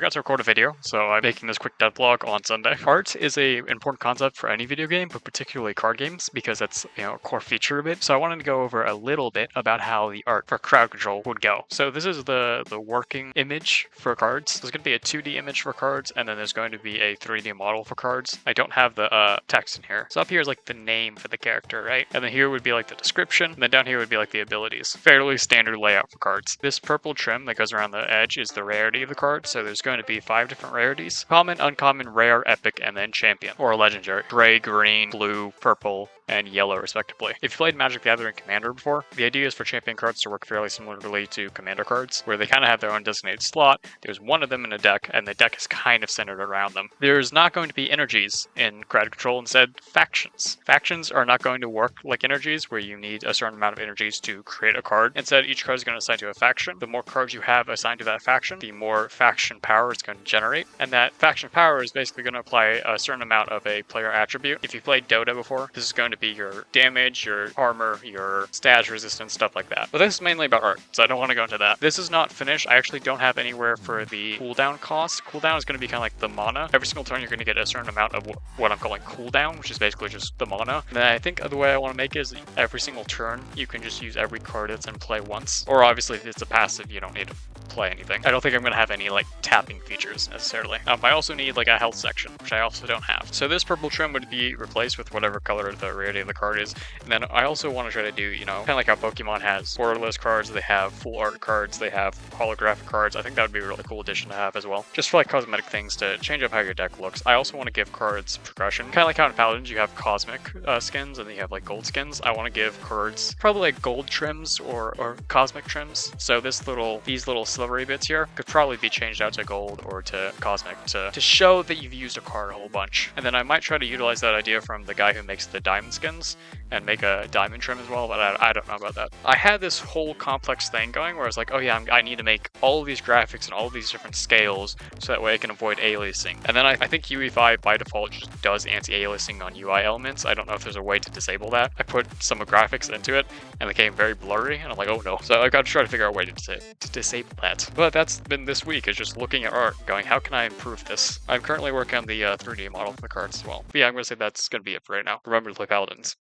forgot to record a video, so I'm making this quick devlog on Sunday. Art is a important concept for any video game, but particularly card games, because that's a core feature of it. So I wanted to go over a little bit about how the art for crowd control would go. So this is the working image for cards. There's going to be a 2D image for cards, and then there's going to be a 3D model for cards. I don't have the text in here. So up here is like the name for the character, right? And then here would be like the description, and then down here would be like the abilities. Fairly standard layout for cards. This purple trim that goes around the edge is the rarity of the card. So there's going to be 5 different rarities: common, uncommon, rare, epic, and then champion, or legendary. Gray, green, blue, purple, and yellow respectively. If you played Magic the Gathering Commander before, the idea is for champion cards to work fairly similarly to Commander cards, where they kind of have their own designated slot. There's one of them in a deck, and the deck is kind of centered around them. There's not going to be energies in crowd control, instead factions. Factions are not going to work like energies, where you need a certain amount of energies to create a card. Instead, each card is going to assign to a faction. The more cards you have assigned to that faction, the more faction power it's going to generate, and that faction power is basically going to apply a certain amount of a player attribute. If you played Dota before, this is going to be your damage, your armor, your stats resistance, stuff like that. But this is mainly about art, so I don't want to go into that. This is not finished. I actually don't have anywhere for the cooldown cost. Cooldown is going to be kind of like the mana. Every single turn you're going to get a certain amount of what I'm calling cooldown, which is basically just the mana. And then I think the way I want to make it is every single turn you can just use every card that's in play once. Or obviously if it's a passive, you don't need to play anything. I don't think I'm going to have any like tapping features necessarily. I also need like a health section, which I also don't have. So this purple trim would be replaced with whatever color the rarity of the card is. And then I also want to try to do, kind of like how Pokemon has borderless cards, they have full art cards, they have holographic cards. I think that would be a really cool addition to have as well. Just for like cosmetic things to change up how your deck looks. I also want to give cards progression. Kind of like how in Paladins you have cosmic skins and then you have like gold skins. I want to give cards probably like gold trims or cosmic trims. So these little silvery bits here could probably be changed out to gold or to cosmic to show that you've used a card a whole bunch. And then I might try to utilize that idea from the guy who makes the diamond skins and make a diamond trim as well, but I don't know about that. I had this whole complex thing going where I was like, oh yeah, I need to make all of these graphics and all of these different scales so that way I can avoid aliasing. And then I think UE5 by default just does anti-aliasing on UI elements. I don't know if there's a way to disable that. I put some graphics into it and it became very blurry and I'm like, oh no. So I've got to try to figure out a way to disable that. But that's been this week, is just looking at art going, how can I improve this? I'm currently working on the 3D model for the cards as well. But yeah, I'm going to say that's going to be it for right now. Remember to play Paladins.